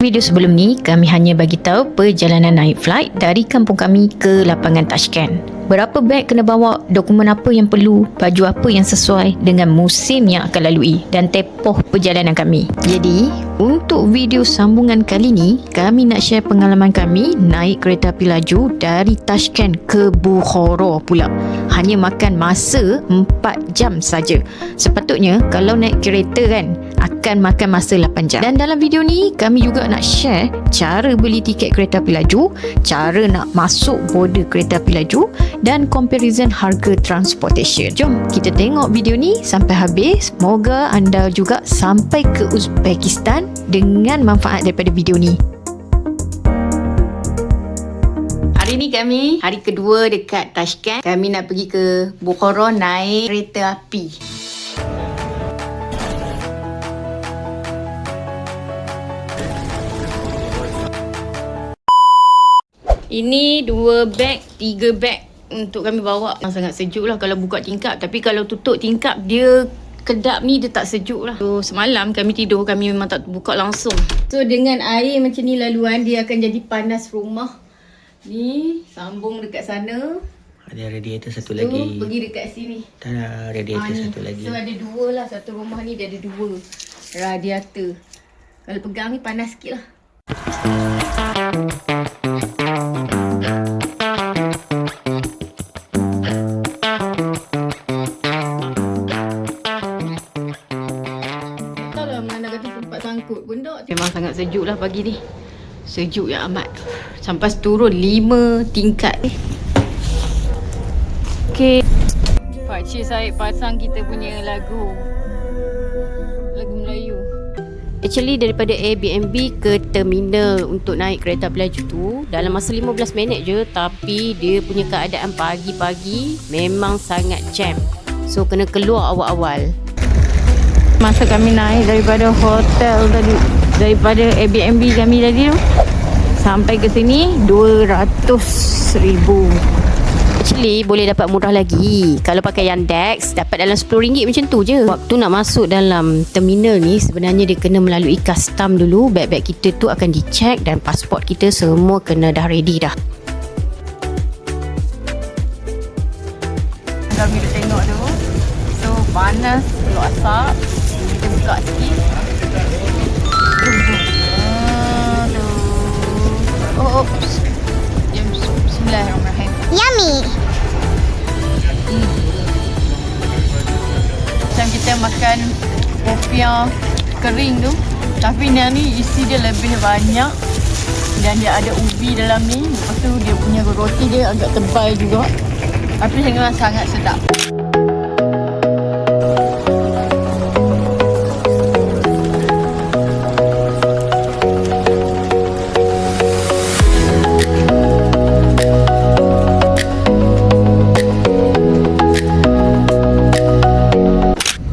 Video sebelum ni, kami hanya bagi tahu perjalanan naik flight dari kampung kami ke lapangan Tashkent. Berapa beg kena bawa, dokumen apa yang perlu, baju apa yang sesuai dengan musim yang akan lalui dan tempoh perjalanan kami. Jadi, untuk video sambungan kali ni, kami nak share pengalaman kami naik kereta api laju dari Tashkent ke Bukhara pula. Hanya makan masa 4 jam saja. Sepatutnya kalau naik kereta kan akan makan masa 8 jam. Dan dalam video ni kami juga nak share cara beli tiket kereta api laju, cara nak masuk border kereta api laju dan comparison harga transportation. Jom kita tengok video ni sampai habis. Semoga anda juga sampai ke Uzbekistan dengan manfaat daripada video ni. Hari ni kami hari kedua dekat Tashkent. Kami nak pergi ke Bukhara naik kereta api. Ini 2 beg, 3 beg untuk kami bawa. Sangat sejuk lah kalau buka tingkap. Tapi kalau tutup tingkap, dia kedap ni dia tak sejuk lah. So semalam kami tidur, kami memang tak buka langsung. So dengan air macam ni laluan, dia akan jadi panas rumah. Ni sambung dekat sana. Ada radiator satu lagi. Pergi dekat sini. Tak ada radiator satu lagi. So ada 2 lah. Satu rumah ni dia ada 2 radiator. Kalau pegang ni panas sikit lah. Memang sangat sejuk lah pagi ni. Sejuk yang amat. Sampai turun 5 tingkat. Okay. Pakcik Syed pasang kita punya lagu Melayu. Actually daripada Airbnb ke terminal untuk naik kereta api laju tu dalam masa 15 minit je. Tapi dia punya keadaan pagi-pagi memang sangat jam. So kena keluar awal-awal. Masa kami naik daripada hotel tadi, daripada Airbnb kami tadi tu sampai ke sini 200,000. Actually boleh dapat murah lagi. Kalau pakai Yandex dapat dalam RM10 macam tu je. Waktu nak masuk dalam terminal ni sebenarnya dia kena melalui custom dulu. Beg-beg kita tu akan dicek dan pasport kita semua kena dah ready dah. Kami dah tengok tu. So panas keluar asap. Kita buka sikit. Oops. Bismillahirrahmanirrahim. Yummy. Macam kita makan popiah kering tu, tapi ni isi dia lebih banyak dan dia ada ubi dalam ni. Lepas tu dia punya roti dia agak tebal juga, tapi sangat sedap.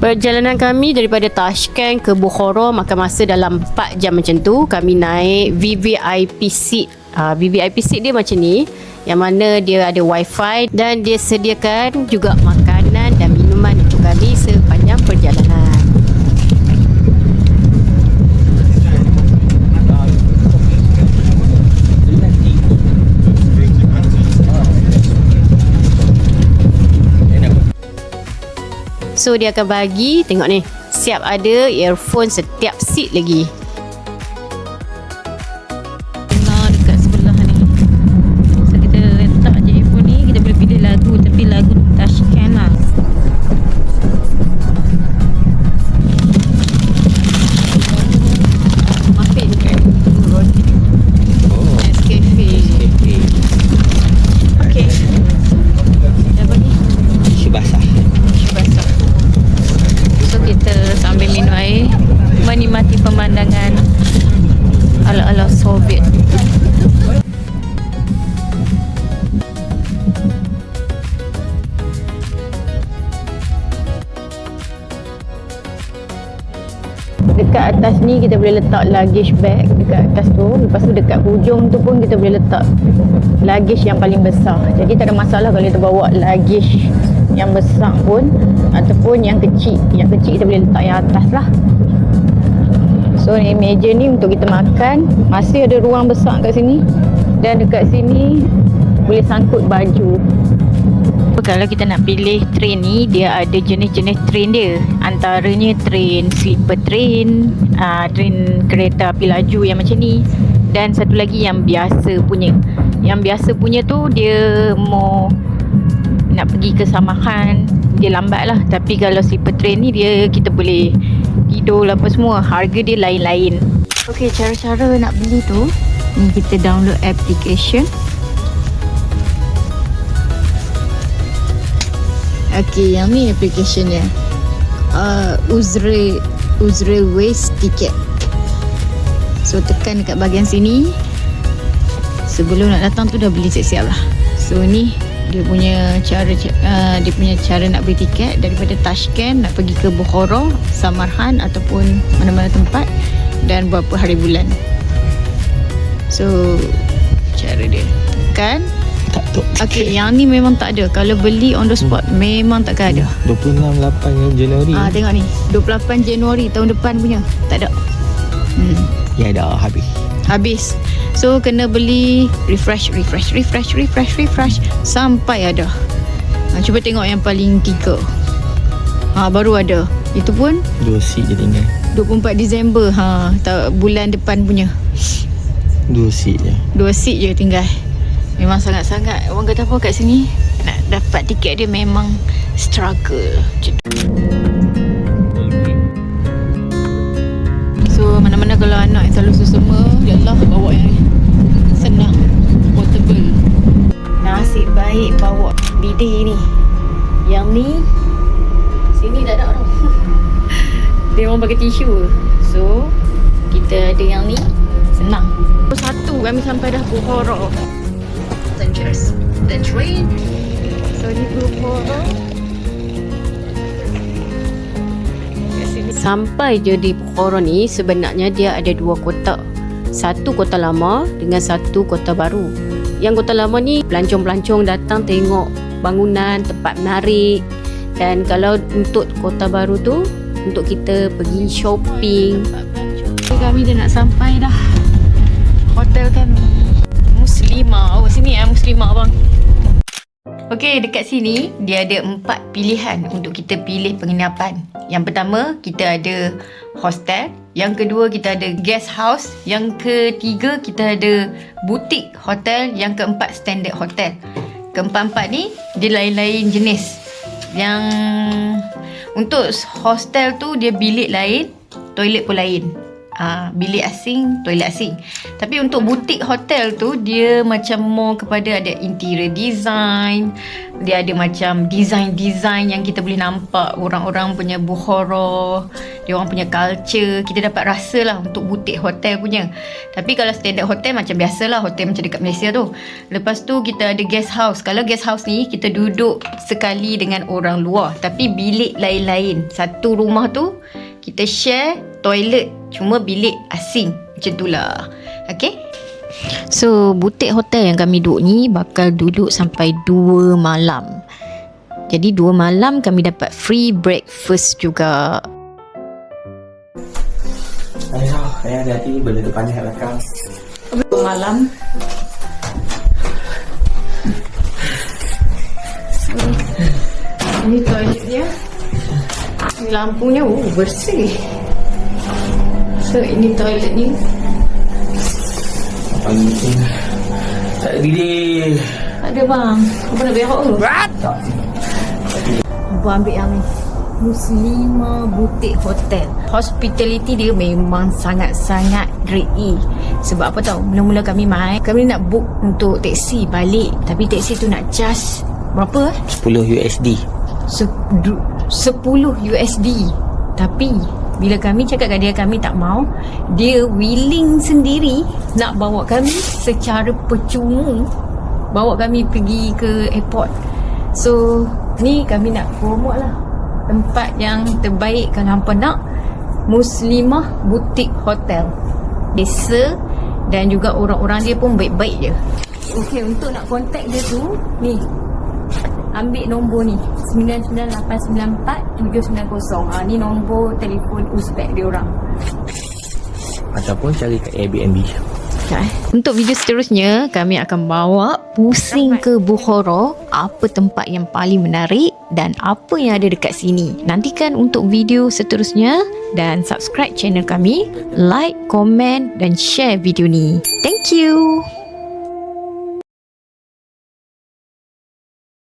Perjalanan kami daripada Tashkent ke Bukhara makan masa dalam 4 jam macam tu. Kami naik VVIP seat. VVIP seat dia macam ni, yang mana dia ada wifi dan dia sediakan juga makanan dan minuman untuk kami sepanjang perjalanan. So dia akan bagi, tengok ni, siap ada earphone setiap seat lagi. Nah, dekat sebelah ni. So kita letak je earphone ni, kita boleh pilih lagu, tapi lagu Tashkent lah. Muffin kan? Roti. Nescafe. Okay. Apa ni? Tisu basah. So kita sambil minum air, menikmati pemandangan ala-ala Soviet. Dekat atas ni kita boleh letak luggage bag dekat atas tu. Lepas tu dekat hujung tu pun kita boleh letak luggage yang paling besar. Jadi tak ada masalah kalau kita bawa luggage yang besar pun ataupun yang kecil. Yang kecil kita boleh letak yang atas lah. So ni meja ni untuk kita makan. Masih ada ruang besar kat sini. Dan dekat sini boleh sangkut baju. Kalau kita nak pilih train ni, dia ada jenis-jenis train dia. Antaranya train sleeper train, train kereta api laju yang macam ni. Dan satu lagi yang biasa punya. Yang biasa punya tu dia mau nak pergi ke Samahan, dia lambat lah. Tapi kalau sleeper train ni dia kita boleh tidur lah apa semua. Harga dia lain-lain. Okey, cara-cara nak beli tu, ni kita download application. Okey, yang ni application dia. Uzre Waste Ticket. So tekan dekat bahagian sini. Sebelum nak datang tu dah beli siap-siap lah. So ni dia punya cara nak beli tiket daripada Tashkent nak pergi ke Bukhara, Samarkand ataupun mana-mana tempat, dan berapa hari bulan. So cara dia tekan. Tak tu. Okey, yang ni memang tak ada. Kalau beli on the spot memang takkan ada. 26 Januari. Tengok ni, 28 Januari tahun depan punya tak ada. Ya dah habis. So kena beli refresh sampai ada. Cuba tengok yang paling 3. Baru ada. Itu pun 2 seat je tinggal. 24 Disember. Bulan depan punya. 2 seat je. 2 seat je tinggal. Memang sangat-sangat, orang kata apa kat sini, nak dapat tiket dia memang struggle. So mana-mana kalau anak selalu susuma, yalah bawa yang senang, portable. Nasib baik bawa bidet ni. Yang ni sini tak ada orang. Dia orang pakai tisu. So kita ada yang ni, senang. Satu kami sampai dah Bukhara. The train. So di Bukhara. Sampai je di Bukhara ni, sebenarnya dia ada 2 kota. Satu kota lama dengan satu kota baru. Yang kota lama ni pelancong-pelancong datang tengok bangunan, tempat menarik. Dan kalau untuk kota baru tu, untuk kita pergi shopping. Kami dah nak sampai dah. Hotel kami Muslimah. Sini Muslimah bang. Okey, dekat sini dia ada 4 pilihan untuk kita pilih penginapan. Yang pertama, kita ada hostel. Yang kedua, kita ada guest house. Yang ketiga, kita ada butik hotel. Yang keempat, standard hotel. Keempat-empat ni dia lain-lain jenis. Yang untuk hostel tu dia bilik lain, toilet pun lain. Bilik asing, toilet asing. Tapi untuk butik hotel tu dia macam more kepada ada interior design. Dia ada macam design-design yang kita boleh nampak orang-orang punya Bukhara, dia orang punya culture. Kita dapat rasa lah untuk butik hotel punya. Tapi kalau standard hotel macam biasalah, hotel macam dekat Malaysia tu. Lepas tu kita ada guest house. Kalau guest house ni kita duduk sekali dengan orang luar, tapi bilik lain-lain. Satu rumah tu kita share toilet, cuma bilik asing. Macam tu lah. Okay. So butik hotel yang kami duduk ni bakal duduk sampai 2 malam. Jadi 2 malam kami dapat free breakfast juga. Ayah hati-hati benda tu panas kat belakang. 2 malam. Ini toilet dia. Lampunya bersih. So ini toilet ni. Tak ada bilik. Ada bang. Apa nak berak ke? Tak. Abang ambil yang ni. Muslimah Butik Hotel. Hospitality dia memang sangat-sangat grade A. Sebab apa tahu? Mula-mula kami mai, kami nak book untuk taksi balik. Tapi taksi tu nak charge berapa? 10 USD. 10 USD. Tapi bila kami cakap kat dia kami tak mau, dia willing sendiri nak bawa kami secara percuma, bawa kami pergi ke airport. So ni kami nak promote lah tempat yang terbaik kalau hampa nak. Muslimah Butik Hotel. Desa dan juga orang-orang dia pun baik-baik je. Okey, untuk nak contact dia tu, ni ambil nombor ni 99894 790. Ni nombor telefon Uzbek dia orang. ataupun cari kat Airbnb. Untuk video seterusnya, kami akan bawa pusing ke Bukhara, apa tempat yang paling menarik dan apa yang ada dekat sini. Nantikan untuk video seterusnya dan subscribe channel kami, like, komen dan share video ni. Thank you.